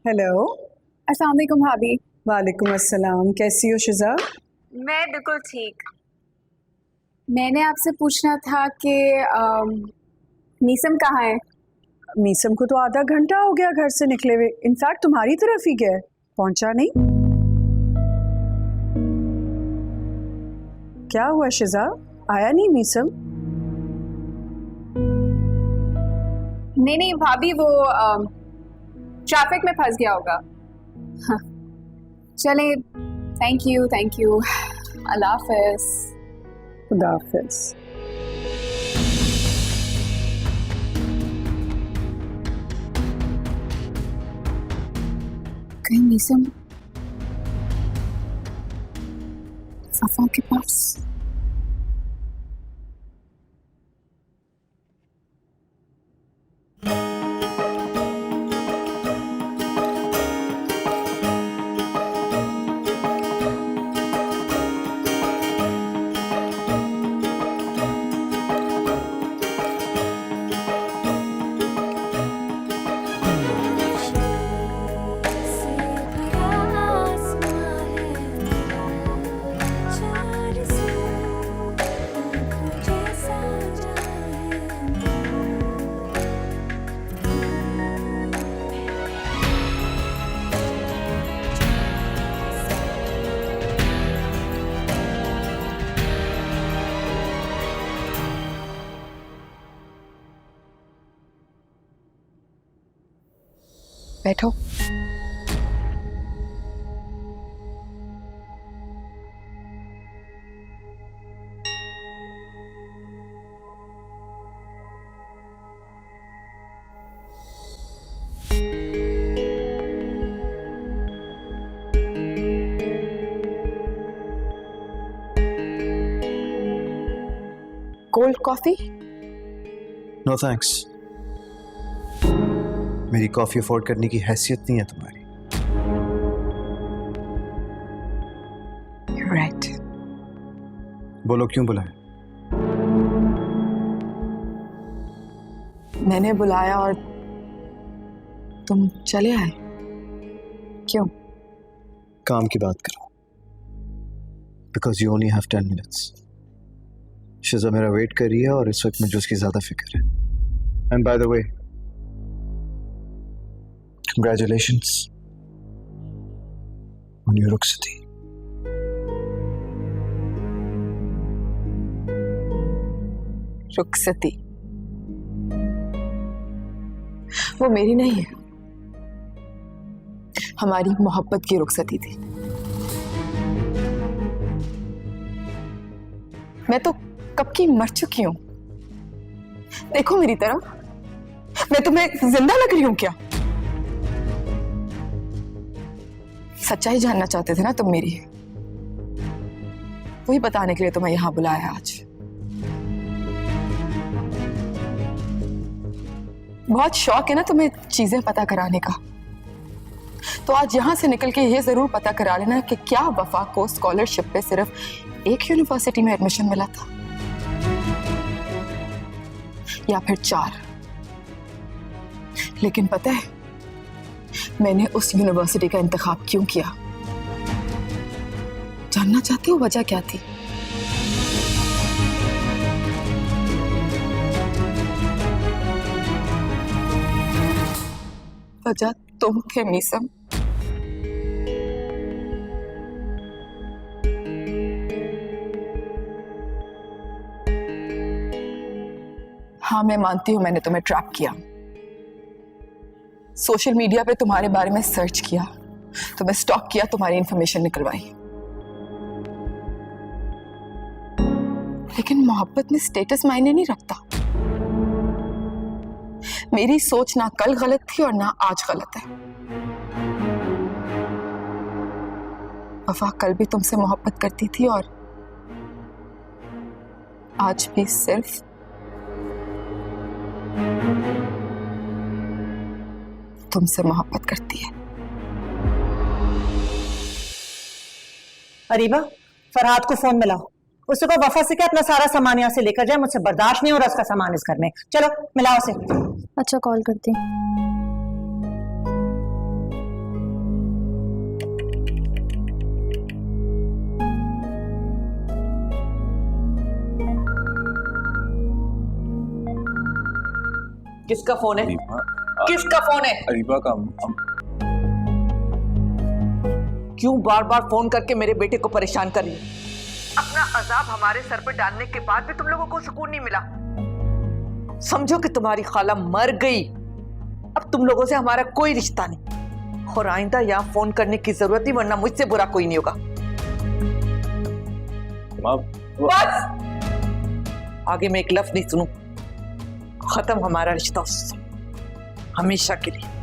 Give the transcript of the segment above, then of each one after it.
Hello. अस्सलाम वालेकुम भाभी। वालेकुम अस्सलाम, कैसी हो शिजा? मैं बिल्कुल ठीक। मैंने आपसे पूछना था कि मीसम कहाँ है? मीसम को तो आधा घंटा हो गया घर से निकले हुए। इनफैक्ट तुम्हारी तरफ ही गया, पहुंचा नहीं। क्या हुआ शिजा, आया नहीं मीसम? नहीं भाभी, वो ट्रैफिक में फंस गया होगा। हाँ। चले, थैंक यू। अल्लाह हाफ़िज़। खुदा हाफिज। कहीं मीसम सफ़ा के पास? बैठो। Cold coffee? नो थैंक्स, मेरी कॉफी अफोर्ड करने की हैसियत नहीं है तुम्हारी। राइट। बोलो क्यों बुलाया? मैंने बुलाया और तुम चले आए, क्यों? काम की बात करो, because you only have 10 minutes. Shiza मेरा वेट कर रही है और इस वक्त मुझे उसकी ज्यादा फिक्र है। And by the way, congratulations on your रुखसती। रुखसती वो मेरी नहीं है, हमारी मोहब्बत की रुखसती थी। मैं तो कब की मर चुकी हूं। देखो मेरी तरफ, मैं तुम्हें जिंदा लग रही हूं क्या? सच्चाई जानना चाहते थे ना तुम मेरी, वही बताने के लिए तुम्हें यहां बुलाया आज। बहुत शौक है ना तुम्हें चीजें पता कराने का, तो आज यहां से निकल के ये जरूर पता करा लेना कि क्या वफा को स्कॉलरशिप पे सिर्फ एक यूनिवर्सिटी में एडमिशन मिला था या फिर 4। लेकिन पता है मैंने उस यूनिवर्सिटी का इंतखाब क्यों किया? जानना चाहते हो वजह क्या थी? वजह तुम थे मीसम। हाँ, मैं मानती हूं मैंने तुम्हें ट्रैप किया। सोशल मीडिया पे तुम्हारे बारे में सर्च किया, तुम्हें स्टॉक किया, तुम्हारी इंफॉर्मेशन निकलवाई। लेकिन मोहब्बत में स्टेटस मायने नहीं रखता। मेरी सोच ना कल गलत थी और ना आज गलत है। वफा कल भी तुमसे मोहब्बत करती थी और आज भी सिर्फ तुमसे मोहब्बत करती है। अरीबा, फरहाद को फोन मिलाओ, उसको वफा से क्या अपना सारा सामान यहाँ से लेकर जाए। मुझसे बर्दाश्त नहीं हो रहा उसका सामान इस घर में। चलो मिलाओ उसे। अच्छा, कॉल करती हूँ। किसका फोन है? अरीबा, किसका फोन है? अरीबा का क्यों बार बार फोन करके मेरे बेटे को परेशान कर रही है? अपना अजाब हमारे सर पर डालने के बाद भी तुम लोगों को सुकून नहीं मिला। समझो कि तुम्हारी खाला मर गई, अब तुम लोगों से हमारा कोई रिश्ता नहीं। और आइंदा यहाँ फोन करने की जरूरत ही, वरना मुझसे बुरा कोई नहीं होगा। बस आगे मैं एक लफ्ज नहीं सुनूं। खत्म हमारा रिश्ता उससे, हमेशा के लिए।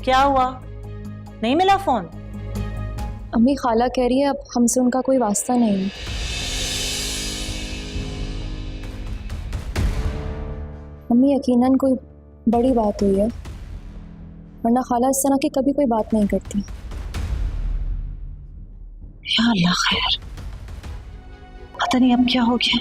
क्या हुआ, नहीं मिला फोन? अम्मी खाला कह रही है अब हमसे उनका कोई वास्ता नहीं है। मम्मी यकीनन कोई बड़ी बात हुई है, वरना खाला इस तरह की कभी कोई बात नहीं करती। या अल्लाह खैर, पता नहीं अब क्या हो गया।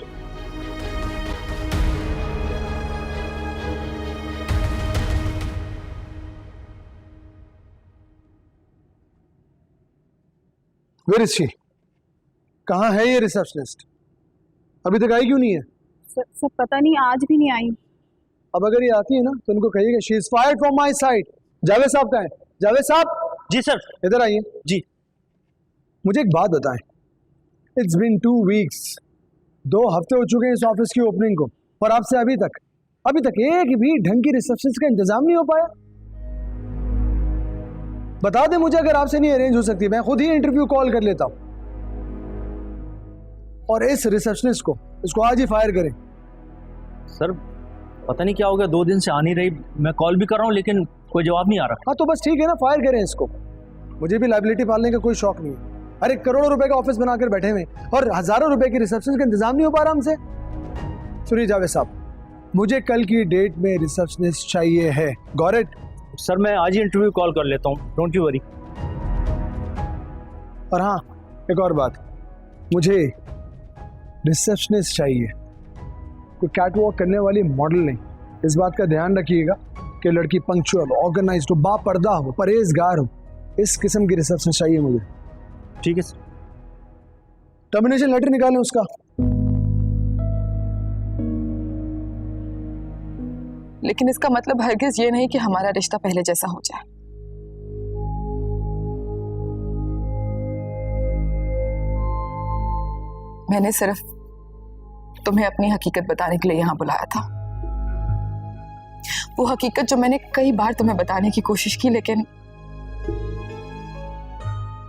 Where is she? कहाँ है ये रिसेप्शनिस्ट? अभी तक आई क्यों नहीं है? सब पता नहीं, आज भी नहीं आई। अब अगर ये आती है ना तो उनको कहिएगा she is fired from my side. Javed साहब कहाँ हैं? जावेद साहब। जी सर। इधर आइए। जी। मुझे एक बात बताएं, इट्स बिन 2 वीक्स, 2 हफ्ते हो चुके हैं इस ऑफिस की ओपनिंग को, और आपसे अभी तक एक भी ढंग की रिसेप्शनिस्ट का इंतजाम नहीं हो पाया। बता दें मुझे, अगर आपसे नहीं अरेंज हो सकती मैं खुद ही इंटरव्यू कॉल कर लेता हूं। और इस रिसेप्शनिस्ट को, इसको आज ही फायर करें। सर पता नहीं क्या हो गया, 2 दिन से आ नहीं रही, मैं कॉल भी कर रहा हूँ लेकिन कोई जवाब नहीं आ रहा। हाँ तो बस ठीक है ना, फायर करें इसको। मुझे भी लाइबिलिटी पालने का कोई शौक नहीं है। अरे करोड़ों रुपए का ऑफिस बनाकर बैठे हुए और हजारों रुपए की रिसेप्शन का इंतजाम नहीं हो पा रहा हमसे। सुनिए जावेद साहब, मुझे कल की डेट में रिसेप्शनिस्ट चाहिए है। Got it? सर मैं आज ही इंटरव्यू कॉल कर लेता हूँ, डोंट यू वरी। और हाँ, एक और बात, मुझे रिसेप्शनिस्ट चाहिए, कोई कैट वॉक करने वाली मॉडल नहीं। इस बात का ध्यान रखिएगा कि लड़की पंक्चुअल, ऑर्गेनाइज्ड हो, बापर्दा हो, परहेजगार हो। इस किस्म की रिसेप्शनिस्ट चाहिए मुझे। ठीक है सर। टर्मिनेशन लेटर निकालें उसका। लेकिन इसका मतलब हरगिज ये नहीं कि हमारा रिश्ता पहले जैसा हो जाए। मैंने सिर्फ तुम्हें अपनी हकीकत बताने के लिए यहां बुलाया था। वो हकीकत जो मैंने कई बार तुम्हें बताने की कोशिश की, लेकिन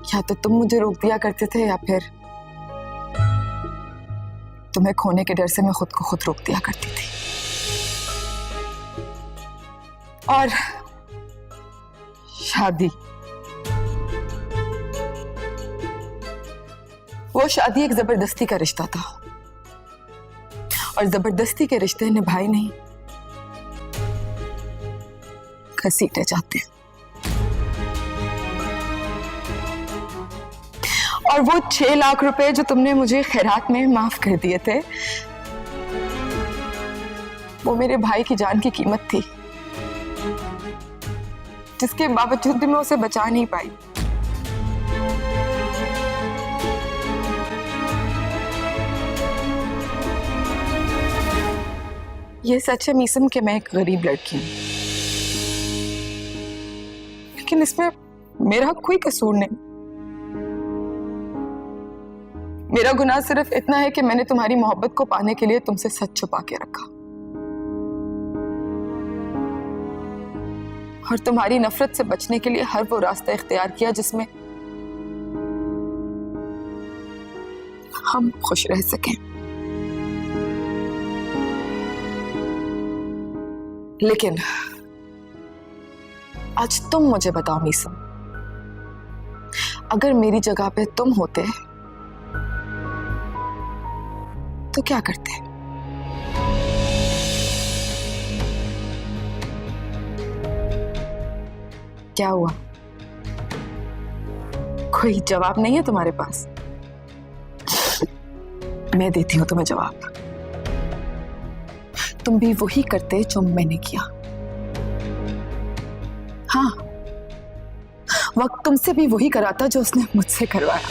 या तो तुम मुझे रोक दिया करते थे या फिर तुम्हें खोने के डर से मैं खुद को खुद रोक दिया करती थी। और शादी, वो शादी एक जबरदस्ती का रिश्ता था, और जबरदस्ती के रिश्ते निभाए नहीं, घसीटे जाते हैं। और वो 6 लाख रुपए जो तुमने मुझे खैरात में माफ कर दिए थे, वो मेरे भाई की जान की कीमत थी, जिसके बावजूद भी मैं उसे बचा नहीं पाई। ये सच है मीसम कि मैं एक गरीब लड़की हूं, लेकिन इसमें मेरा कोई कसूर नहीं। मेरा गुनाह सिर्फ इतना है कि मैंने तुम्हारी मोहब्बत को पाने के लिए तुमसे सच छुपा के रखा, और तुम्हारी नफरत से बचने के लिए हर वो रास्ता इख्तियार किया जिसमें हम खुश रह सकें। लेकिन आज तुम मुझे बताओ मीसम, अगर मेरी जगह पे तुम होते तो क्या करते? क्या हुआ? कोई जवाब नहीं है तुम्हारे पास? मैं देती हूं तुम्हें जवाब। तुम भी वही करते जो मैंने किया। हाँ, वक्त तुमसे भी वही कराता जो उसने मुझसे करवाया।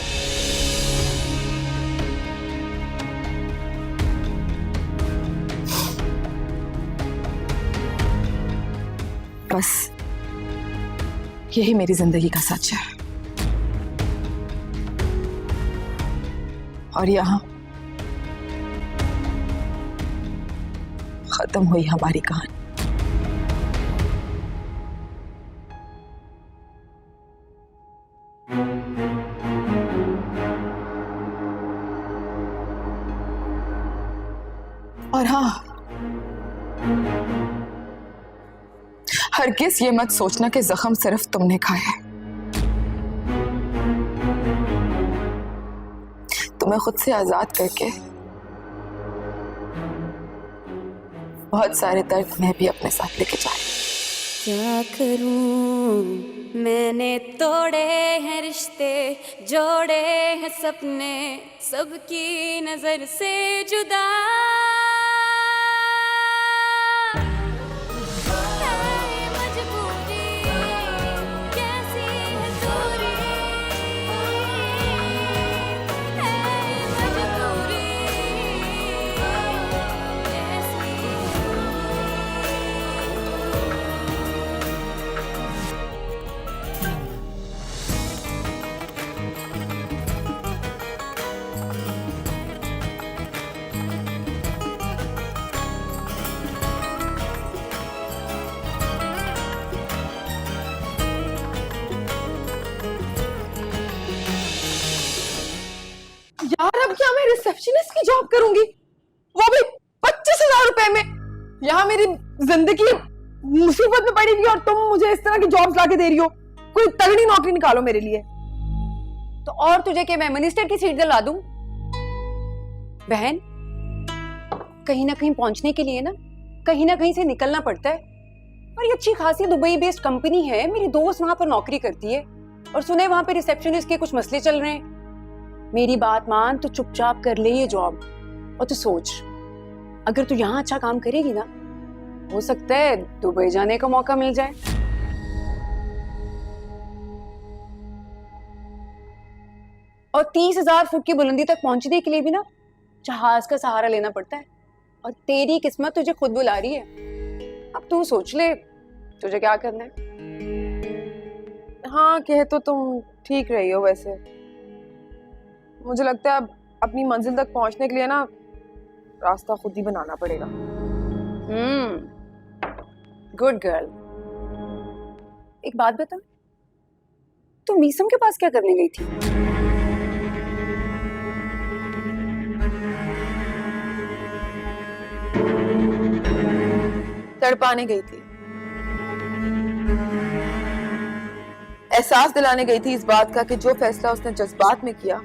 बस यही मेरी जिंदगी का सच है। और यहां खत्म हुई हमारी कहानी। और हाँ, हरगिज ये मत सोचना कि जख्म सिर्फ तुमने खाया है। तुम्हें खुद से आजाद करके बहुत सारे दर्द मैं भी अपने साथ लेके जा रही हूं। क्या करूं, मैंने तोड़े हैं रिश्ते, जोड़े हैं सपने, सबकी नजर से जुदा। है मजबूरी, कैसी है दूरी, है मजबूरी, कैसी यार अब क्या मैं रिसेप्शनिस्ट की जॉब करूंगी, वो भी 25,000 रुपए में। यहाँ मेरी जिंदगी मुसीबत में पड़ी हुई और तुम मुझे इस तरह की जॉब्स लाके दे रही हो। कोई तगड़ी नौकरी निकालो मेरे लिए। तो और तुझे क्या मैं मिनिस्टर की सीट दिला दूं? बहन, कहीं ना कहीं पहुंचने के लिए ना कहीं से निकलना पड़ता है। और ये अच्छी खासी दुबई बेस्ड कंपनी है, मेरी दोस्त वहां पर नौकरी करती है और सुने वहां पे रिसेप्शनिस्ट के कुछ मसले चल रहे हैं। मेरी बात मान, तो चुपचाप कर ले ये जॉब। और तू सोच, अगर तू यहाँ अच्छा काम करेगी ना, हो सकता है दुबई जाने का मौका मिल जाए। और 30,000 फुट की बुलंदी तक पहुंचने के लिए भी ना जहाज का सहारा लेना पड़ता है। और तेरी किस्मत तुझे खुद बुला रही है। अब तू सोच ले तुझे क्या करना है। हाँ, कह तो तुम ठीक रही हो। वैसे मुझे लगता है अब अपनी मंजिल तक पहुंचने के लिए ना रास्ता खुद ही बनाना पड़ेगा। Good girl. एक बात बता, तू मीसम के पास क्या करने गई थी? तड़पाने गई थी, एहसास दिलाने गई थी इस बात का कि जो फैसला उसने जज्बात में किया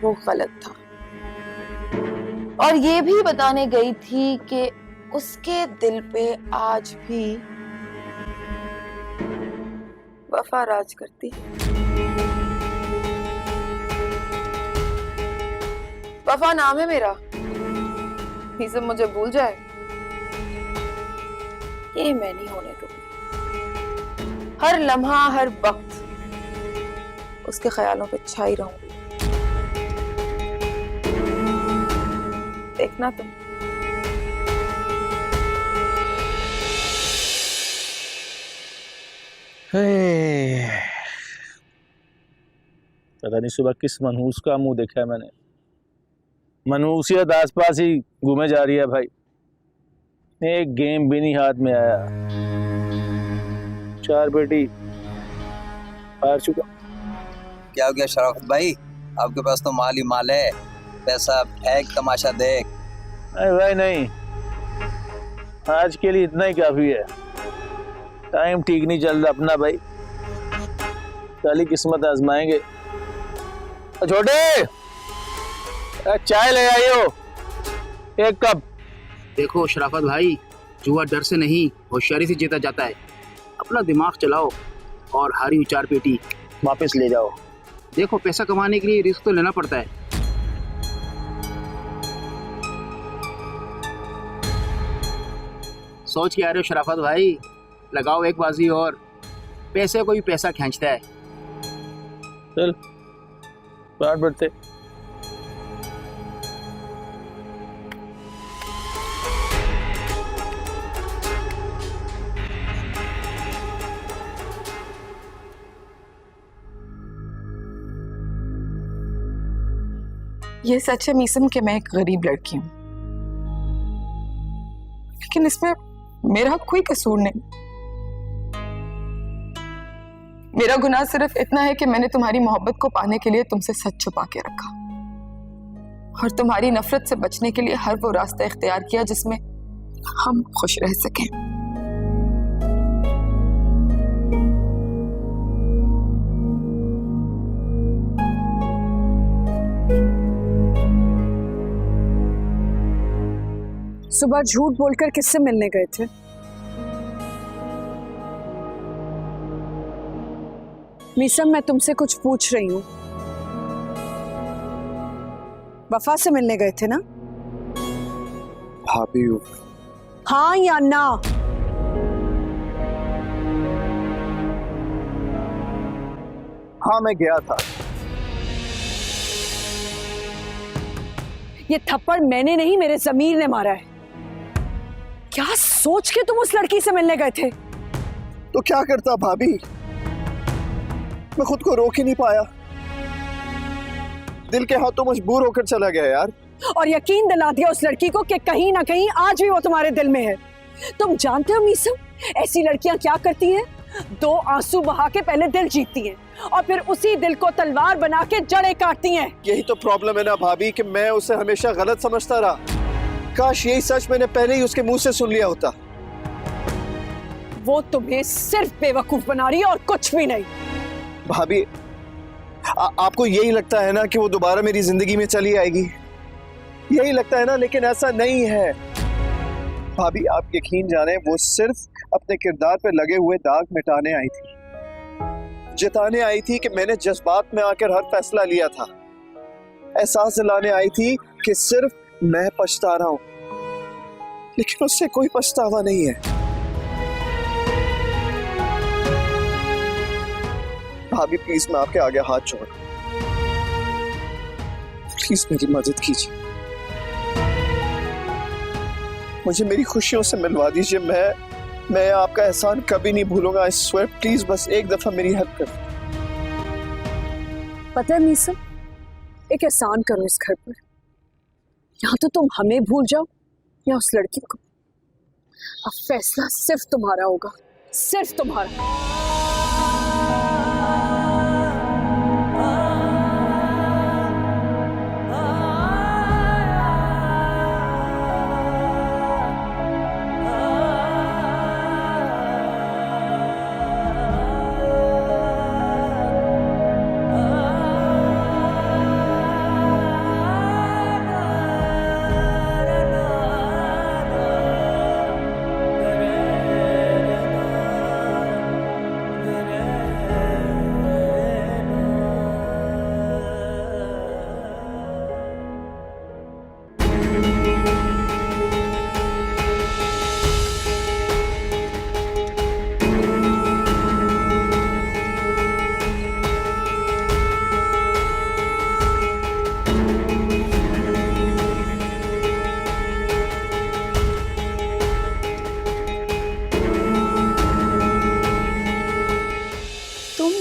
वो गलत था। और ये भी बताने गई थी कि उसके दिल पे आज भी वफा राज करती है। वफा नाम है मेरा, ये सब मुझे भूल जाए ये मैं नहीं होने दूंगी। हर लम्हा हर वक्त उसके ख्यालों पे छाई रहूंगी। देखना तुम। पता नहीं सुबह किस मनहूस का मुंह देखा है मैंने। मनहूसियत आसपास ही घूमे जा रही है भाई। एक गेम भी नहीं हाथ में आया। 4 बेटी हार चुका। क्या हो गया शराफत भाई, आपके पास तो माल ही माल है, पैसा फेंक तमाशा देख। नहीं भाई नहीं, आज के लिए इतना ही काफी है। टाइम ठीक नहीं चल रहा अपना भाई, कल ही किस्मत आजमाएंगे। छोटे चाय ले आइयो 1 कप। देखो शराफत भाई, जुआ डर से नहीं होशियारी से जीता जाता है। अपना दिमाग चलाओ और हारी हुई 4 पेटी वापस ले जाओ। देखो पैसा कमाने के लिए रिस्क तो लेना पड़ता है। सोच के आ रहे हो शराफत भाई, लगाओ एक बाजी और। पैसे को भी पैसा खींचता है। चल बात बढ़ते। ये सच है मीसम कि मैं एक गरीब लड़की हूं, लेकिन इसमें मेरा कोई कसूर नहीं। मेरा गुनाह सिर्फ इतना है कि मैंने तुम्हारी मोहब्बत को पाने के लिए तुमसे सच छुपा के रखा और तुम्हारी नफरत से बचने के लिए हर वो रास्ता इख्तियार किया जिसमें हम खुश रह सकें। सुबह झूठ बोलकर किससे मिलने गए थे? मीसम, मैं तुमसे कुछ पूछ रही हूँ। वफा से मिलने गए थे ना? भाभी, हाँ या ना? हाँ मैं गया था। ये थप्पड़ मैंने नहीं, मेरे जमीर ने मारा है। क्या सोच के तुम उस लड़की से मिलने गए थे? तो क्या करता भाभी, मैं खुद को रोक ही नहीं पाया। दिल के हाथों मजबूर होकर चला गया यार। और यकीन दिला दिया उस लड़की को कि कहीं ना कहीं आज भी वो तुम्हारे दिल में है। तुम जानते हो मीसम, ऐसी लड़कियां क्या करती हैं? 2 आंसू बहा के पहले दिल जीतती हैं और फिर उसी दिल को तलवार बना के जड़ें काटती हैं। यही तो प्रॉब्लम है ना भाभी कि मैं उसे हमेशा गलत समझता रहा। काश यही सच मैंने पहले ही उसके मुंह से सुन लिया होता। वो तुम्हें सिर्फ बेवकूफ बना रही है और कुछ भी नहीं। भाभी, आपको यही लगता है ना कि वो दोबारा मेरी जिंदगी में चली आएगी? यही लगता है ना, लेकिन ऐसा नहीं है भाभी। आप यकीन जाने, वो सिर्फ अपने किरदार पे लगे हुए दाग मिटाने आई थी, जिताने आई थी कि मैंने जज्बात में आकर हर फैसला लिया था। एहसास दिलाने आई थी कि सिर्फ मैं पछता रहा हूं, लेकिन उससे कोई पछतावा नहीं है। भाभी प्लीज, मैं आपके आगे हाथ जोड़, प्लीज मेरी मदद कीजिए, मुझे मेरी खुशियों से मिलवा दीजिए। मैं आपका एहसान कभी नहीं भूलूंगा। आई स्वेयर, प्लीज बस एक दफा मेरी हेल्प कर। पता है मीसम, एक एहसान करो इस घर पर। या तो तुम हमें भूल जाओ या उस लड़की को। अब फैसला सिर्फ तुम्हारा होगा, सिर्फ तुम्हारा।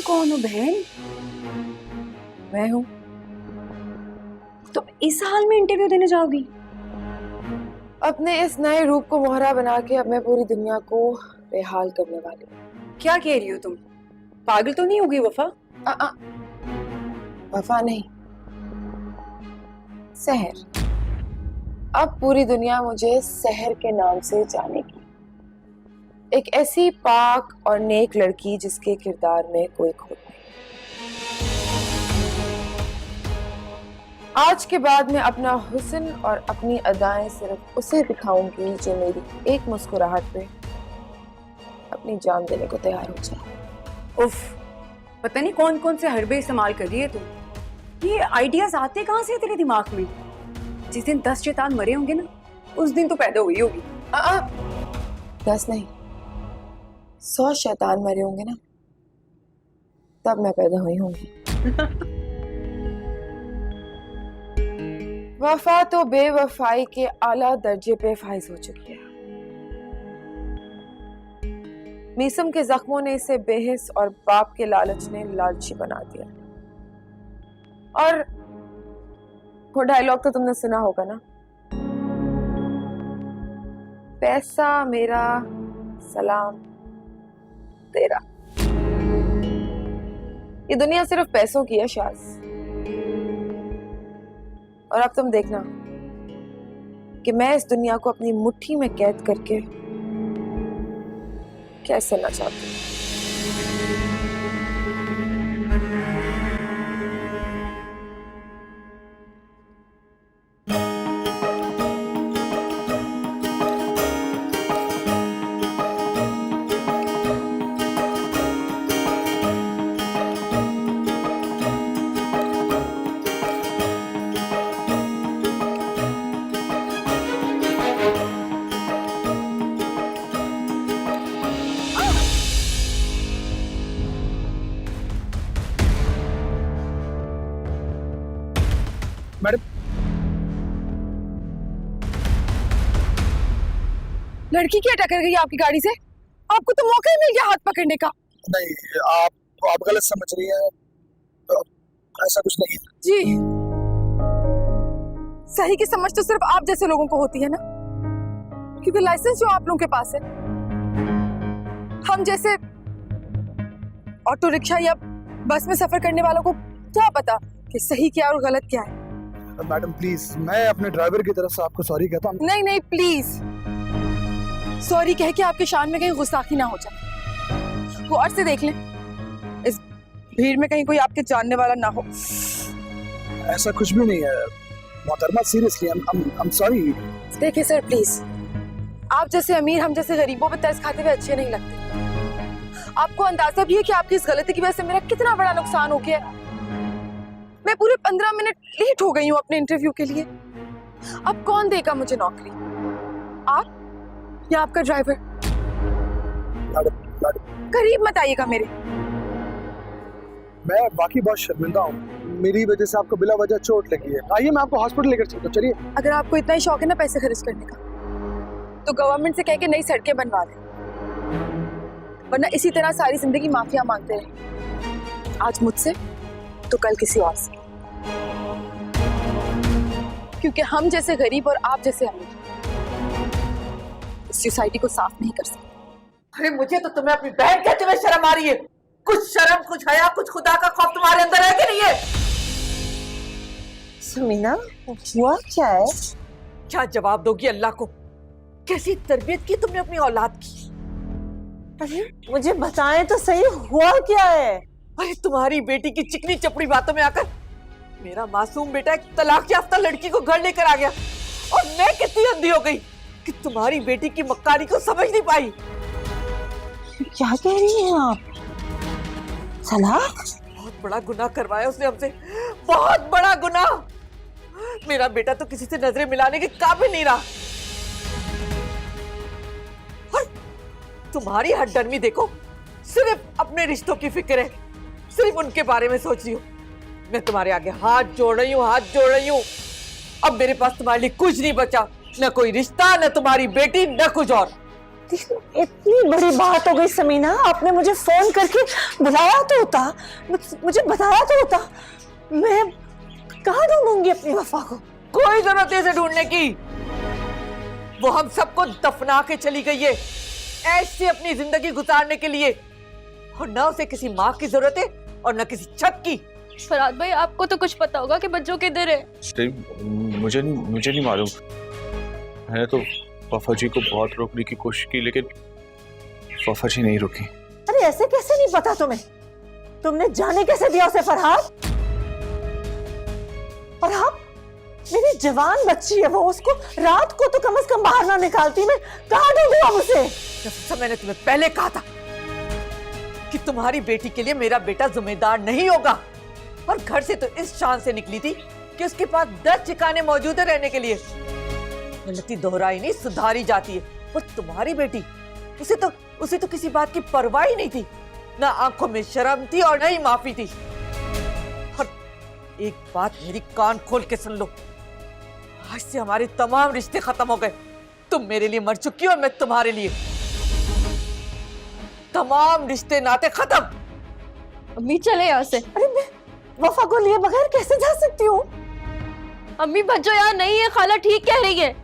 कौन हो बहन? मैं हूँ। तो इस हाल में इंटरव्यू देने जाओगी? अपने इस नए रूप को मोहरा बना के अब मैं पूरी दुनिया को बेहाल करने वाली हूँ। क्या कह रही हो तुम? पागल तो नहीं होगी वफा? वफा नहीं, सहर। अब पूरी दुनिया मुझे सहर के नाम से जानेगी। एक ऐसी पाक और नेक लड़की जिसके किरदार में कोई खोट नहीं। आज के बाद मैं अपना हुस्न और अपनी अदाएं सिर्फ उसे दिखाऊंगी जो मेरी एक मुस्कुराहट पे अपनी जान देने को तैयार हो जाए। उफ, पता नहीं कौन कौन से हरबे इस्तेमाल कर रही है तुम। ये आइडियाज आते कहाँ से तेरे दिमाग में? जिस दिन 10 शैतान मरे होंगे ना, उस दिन तो पैदा हुई होगी। 10 नहीं, 100 शैतान मरे होंगे ना, तब मैं पैदा हुई होंगी। वफा तो बेवफाई के आला दर्जे पे फाइज हो चुकी है। मीसम के जख्मों ने इसे बेहिस और बाप के लालच ने लालची बना दिया। और वो डायलॉग तो तुमने सुना होगा ना, पैसा मेरा सलाम तेरा। ये दुनिया सिर्फ पैसों की है शाज, और अब तुम देखना कि मैं इस दुनिया को अपनी मुट्ठी में कैद करके कैसे नचाती हूँ। मैडम, लड़की क्या टक्कर गई आपकी गाड़ी से? आपको तो मौका ही मिल गया हाथ पकड़ने का। नहीं, आप गलत समझ रही हैं, ऐसा कुछ नहीं है। जी, सही की समझ तो सिर्फ आप जैसे लोगों को होती है ना, क्योंकि लाइसेंस जो आप लोगों के पास है, हम जैसे ऑटो रिक्शा या बस में सफर करने वालों को क्या पता कि सही क्या और गलत क्या है। मैडम प्लीज, मैं अपने ड्राइवर की तरफ से आपको सॉरी कहता हूँ। नहीं नहीं प्लीज, सॉरी कह के आपके शान में कहीं गुस्ताखी ना हो जाए। वो और से देख लें, इस भीड़ में कहीं कोई आपके जानने वाला ना हो। ऐसा कुछ भी नहीं है मोहतरमा, सीरियसली आई एम सॉरी। देखिए सर प्लीज, आप जैसे अमीर हम जैसे गरीबों पे तरस खाते हुए अच्छे नहीं लगते। आपको अंदाजा भी है कि आपकी इस गलती की वजह से मेरा कितना बड़ा नुकसान हो गया है। मैं पूरे 15 मिनट लेट हो गई हूँ अपने इंटरव्यू के लिए। अब कौन देगा मुझे नौकरी, आप या आपका ड्राइवर? करीब मत आइएगा मेरे। मैं वाकई बहुत शर्मिंदा हूँ, मेरी वजह से आपको बिला वजह चोट लगी है। आइए मैं आपको हॉस्पिटल लेकर चलता हूँ, चलिए। अगर आपको इतना ही शौक है ना पैसे खर्च करने का, तो गवर्नमेंट से कह के नई सड़कें बनवा दें, वरना इसी तरह सारी जिंदगी माफिया मांगते रहे। आज मुझसे तो कल किसी और से, क्योंकि हम जैसे गरीब और आप जैसे अमीर इस सोसाइटी को साफ नहीं कर सकते। अरे मुझे तो तुम्हें अपनी बहन कहते हुए शर्म आ रही है। कुछ शर्म, कुछ हया, कुछ खुदा का खौफ तुम्हारे अंदर है कि नहीं है? समीना, हुआ क्या है? क्या जवाब दोगी अल्लाह को? कैसी तरबियत की तुमने अपनी औलाद की? अरे मुझे बताएं तो सही, हुआ क्या है? अरे तुम्हारी बेटी की चिकनी चपड़ी बातों में आकर मेरा मासूम बेटा एक तलाक याफ्ता लड़की को घर लेकर आ गया, और मैं कितनी अंधी हो गई कि तुम्हारी बेटी की मक्कारी को समझ नहीं पाई। क्या कह रही हैं आप? तलाक? बहुत बड़ा गुनाह करवाया उसने हमसे, बहुत बड़ा गुनाह। मेरा बेटा तो किसी से नजरें मिलाने के काबिल नहीं रहा। और तुम्हारी हड्डनमी देखो, सिर्फ अपने रिश्तों की फिक्र है, सिर्फ उनके बारे में सोच रही हूँ। मैं तुम्हारे आगे हाथ जोड़ रही हूँ, हाथ जोड़ रही हूँ। अब मेरे पास तुम्हारे लिए कुछ नहीं बचा, न कोई रिश्ता, न तुम्हारी बेटी, न कुछ और। इतनी बड़ी बात हो गई समीना, आपने मुझे फोन करके बुलाया तो होता, मुझे बताया तो होता। मैं कहाँ ढूंढूंगी अपनी वफा को? कोई जरूरत नहीं इसे ढूंढने की, वो हम सबको दफना के चली गई है ऐसे अपनी जिंदगी गुजारने के लिए, और न उसे किसी माँ की जरूरत है और न किसी छत की। फरहाद भाई, आपको तो कुछ पता होगा कि बच्चों किधर है? मुझे नहीं मालूम। मैंने तो वफा जी को बहुत रोकने की कोशिश की, लेकिन वफा जी नहीं रुकी। अरे ऐसे कैसे नहीं पता तुम्हें? तुमने जाने कैसे दिया उसे फरहाद? फरहाद, मेरी जवान बच्ची है वो, उसको रात को तो कम से कम बाहर ना निकालती। मैं कहाँ ढूंढूं अब उसे? जब मैंने तुम्हें पहले कहा था कि तुम्हारी बेटी के लिए मेरा बेटा जिम्मेदार नहीं होगा, और घर से तो इस शान से निकली थी कि उसके पास 10 ठिकाने मौजूद है रहने के लिए। गलती दोहराई नहीं, सुधारी जाती है। और तुम्हारी बेटी, उसे तो किसी बात की परवाह ही नहीं थी, ना आंखों में शर्म थी और ना ही माफी थी। और एक बात मेरी कान खोल के सुन लो, आज से हमारे तमाम रिश्ते खत्म हो गए। तुम मेरे लिए मर चुकी हो और मैं तुम्हारे लिए। तमाम रिश्ते नाते खत्म। अम्मी चले यहाँ से। अरे मैं वफा को लिए बगैर कैसे जा सकती हूँ? अम्मी बच्चों यहाँ नहीं है, खाला ठीक कह रही है,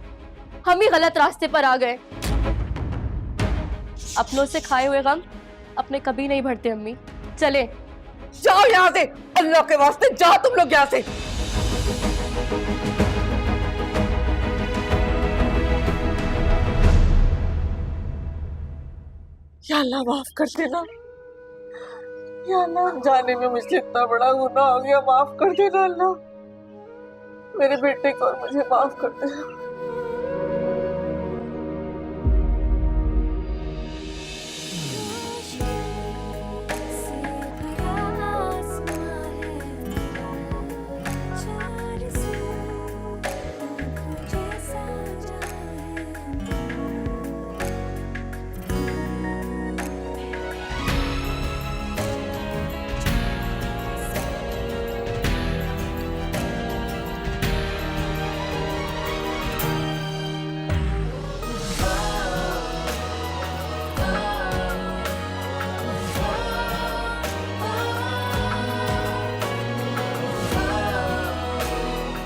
हम ही गलत रास्ते पर आ गए। अपनों से खाए हुए गम अपने कभी नहीं भरते अम्मी, चले। जाओ यहाँ से, अल्लाह के वास्ते जाओ तुम लोग यहाँ से। या अल्लाह माफ कर देना, या अल्लाह जाने में मुझसे इतना बड़ा गुनाह हो गया, माफ कर देना अल्लाह, मेरे बेटे को और मुझे माफ कर देना।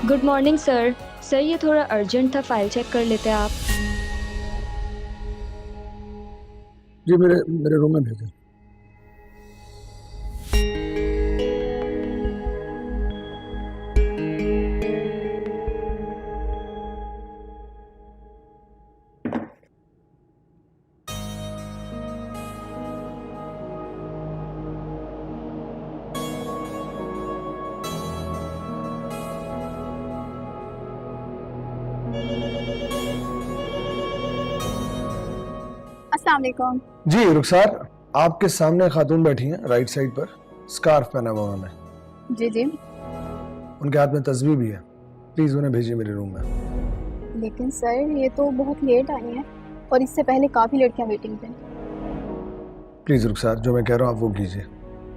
Good morning sir. सर ये थोड़ा अर्जेंट था, फाइल चेक कर लेते आप। जी मेरे रूम में भेजें। अस्सलाम वालेकुम। जी रुखसार, आपके सामने खातून बैठी हैं राइट साइड पर, स्कार्फ पहना हुआ उन्होंने। जी जी। उनके हाथ में तस्वीर भी है, प्लीज उन्हें भेजिए मेरे रूम में। लेकिन सर ये तो बहुत लेट आई हैं और इससे पहले काफ़ी लड़कियां वेटिंग पे। प्लीज रुखसार, जो मैं कह रहा हूँ आप वो कीजिए,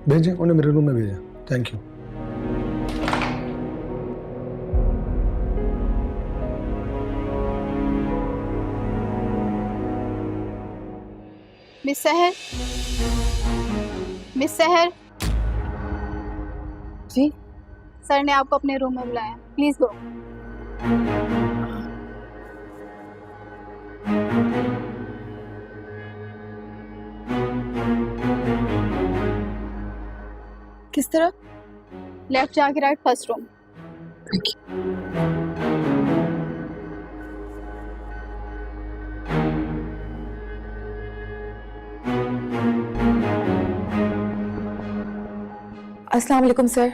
भेजिए उन्हें मेरे रूम में भेजिए। Thank you. मिस सहर, मिस सहर। जी सर ने आपको अपने रूम में बुलाया, प्लीज गो। किस तरह? लेफ्ट जाके राइट, फर्स्ट रूम। अस्सलाम वालेकुम सर।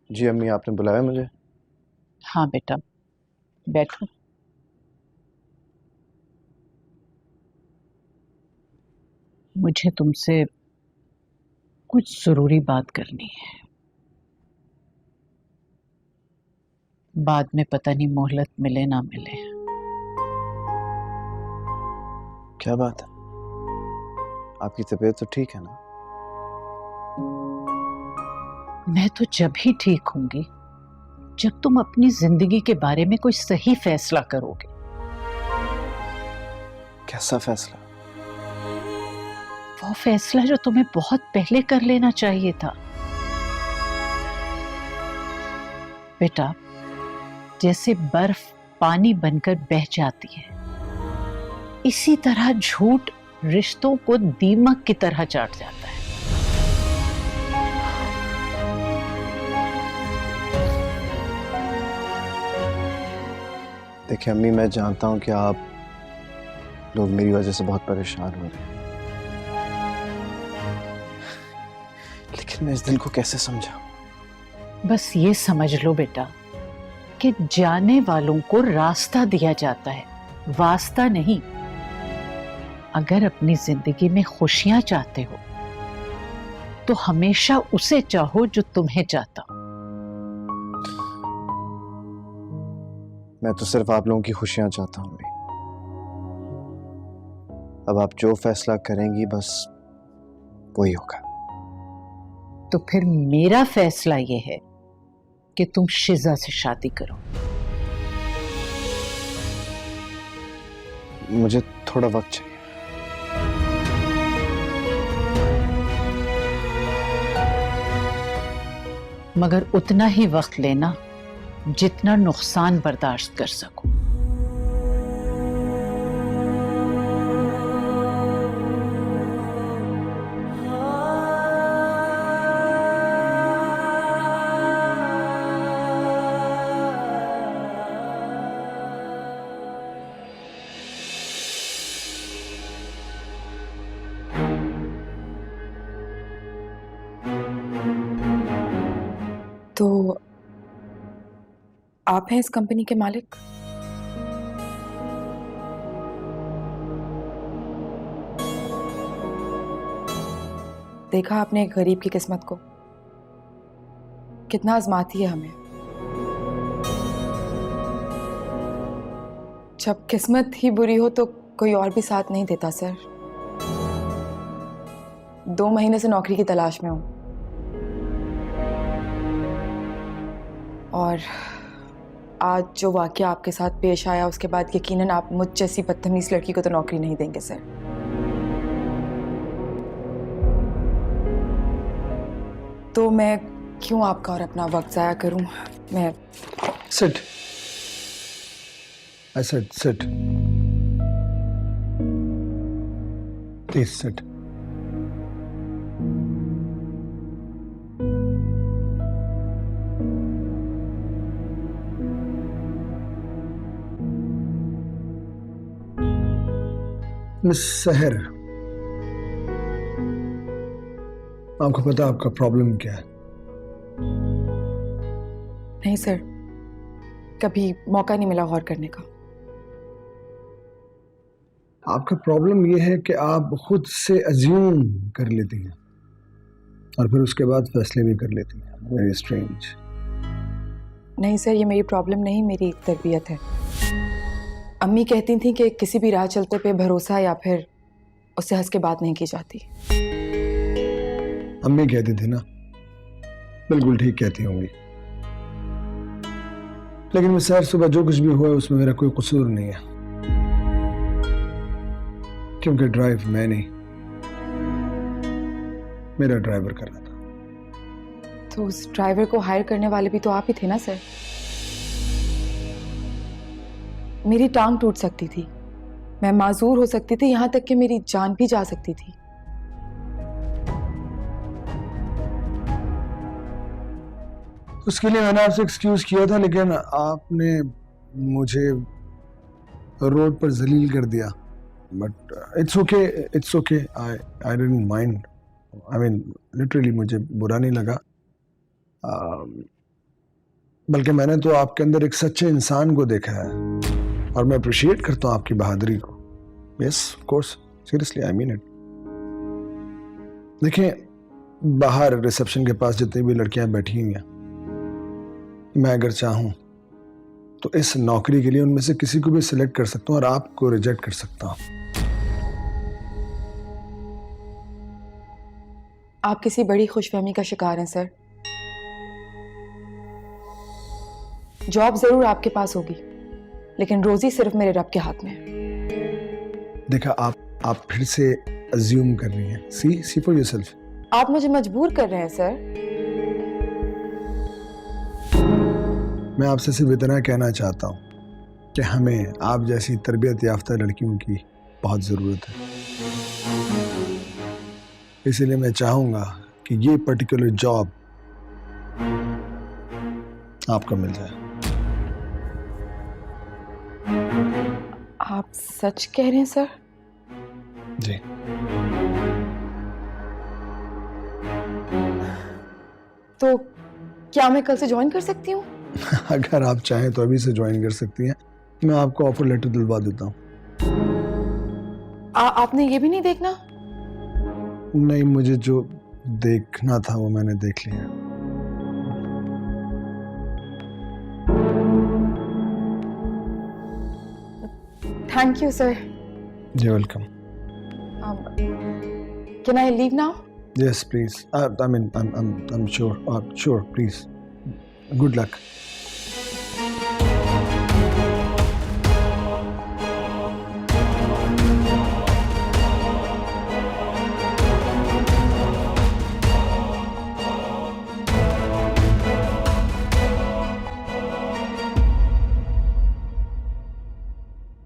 जी अम्मी, आपने बुलाया मुझे? हाँ बेटा, बैठो। मुझे तुमसे कुछ जरूरी बात करनी है, बाद में पता नहीं मोहलत मिले ना मिले। क्या बात है? आपकी तबीयत तो ठीक है ना? मैं तो जब ही ठीक होंगी जब तुम अपनी जिंदगी के बारे में कोई सही फैसला करोगे। कैसा फैसला? वो फैसला जो तुम्हें बहुत पहले कर लेना चाहिए था। बेटा, जैसे बर्फ पानी बनकर बह जाती है, इसी तरह झूठ रिश्तों को दीमक की तरह चाट जाता है। देखिए अम्मी, मैं जानता हूं कि आप लोग मेरी वजह से बहुत परेशान हो रहे हैं, लेकिन मैं इस दिल को कैसे समझाऊं? बस ये समझ लो बेटा कि जाने वालों को रास्ता दिया जाता है, वास्ता नहीं। अगर अपनी जिंदगी में खुशियां चाहते हो तो हमेशा उसे चाहो जो तुम्हें चाहता हो। मैं तो सिर्फ आप लोगों की खुशियां चाहता हूं अम्मी। अब आप जो फैसला करेंगी बस वही होगा। तो फिर मेरा फैसला ये है कि तुम शिजा से शादी करो। मुझे थोड़ा वक्त चाहिए। मगर उतना ही वक्त लेना जितना नुकसान बर्दाश्त कर सको। तो आप हैं इस कंपनी के मालिक? देखा आपने एक गरीब की किस्मत को, कितना आजमाती है हमें। जब किस्मत ही बुरी हो तो कोई और भी साथ नहीं देता सर। 2 महीने से नौकरी की तलाश में हूं और आज जो वाकया आपके साथ पेश आया उसके बाद यकीनन आप मुझ जैसी बदतमीज लड़की को तो नौकरी नहीं देंगे सर। तो मैं क्यों आपका और अपना वक्त जाया करूं? मैं Sit. I said sit. Please sit. Miss सहर, आपको पता है आपका प्रॉब्लम क्या है? नहीं सर, कभी मौका नहीं मिला गौर करने का। आपका प्रॉब्लम यह है कि आप खुद से अज्यूम कर लेती हैं और फिर उसके बाद फैसले भी कर लेती हैं। Very strange. नहीं सर, ये मेरी प्रॉब्लम नहीं, मेरी तरबियत है। अम्मी कहती थी कि किसी भी राह चलते पे भरोसा या फिर उससे हंस के बात नहीं की जाती। अम्मी कहती थी ना, बिल्कुल ठीक कहती होंगी, लेकिन मैं सर सुबह जो कुछ भी हुआ उसमें मेरा कोई कसूर नहीं है, क्योंकि ड्राइव मैं नहीं, मेरा ड्राइवर कर रहा था। तो उस ड्राइवर को हायर करने वाले भी तो आप ही थे ना सर? मेरी टांग टूट सकती थी, मैं माजूर हो सकती थी, यहां तक कि मेरी जान भी जा सकती थी। उसके लिए मैंने आपसे एक्सक्यूज किया था, लेकिन आपने मुझे रोड पर जलील कर दिया। But it's okay, I didn't mind. I mean literally मुझे बुरा नहीं लगा, बल्कि मैंने तो आपके अंदर एक सच्चे इंसान को देखा है और मैं अप्रिशिएट करता हूँ आपकी बहादुरी को। Yes of course, seriously I mean it. देखिए, बाहर रिसेप्शन के पास जितनी भी लड़कियां बैठी हुई हैं, मैं अगर चाहूं तो इस नौकरी के लिए उनमें से किसी को भी सिलेक्ट कर सकता हूं और आपको रिजेक्ट कर सकता हूं। आप किसी बड़ी खुशफहमी का शिकार हैं सर। जॉब जरूर आपके पास होगी, लेकिन रोजी सिर्फ मेरे रब के हाथ में है। देखा, आप फिर से अज्यूम कर रही हैं। सी फॉर योरसेल्फ। आप मुझे मजबूर कर रहे हैं सर। मैं आपसे सिर्फ इतना कहना चाहता हूं कि हमें आप जैसी तरबियत याफ्ता लड़कियों की बहुत ज़रूरत है, इसीलिए मैं चाहूंगा कि ये पर्टिकुलर जॉब आपको मिल जाए। आप सच कह रहे हैं सर? जी। तो क्या मैं कल से ज्वाइन कर सकती हूँ? अगर आप चाहें तो अभी से ज्वाइन कर सकती हैं। मैं आपको ऑफर लेटर दिलवा देता हूँ। आपने ये भी नहीं देखना? नहीं, मुझे जो देखना था वो मैंने देख लिया। Thank you sir. जी welcome. Can I leave now? Yes, please. I mean, I'm sure. Sure, please. Good luck.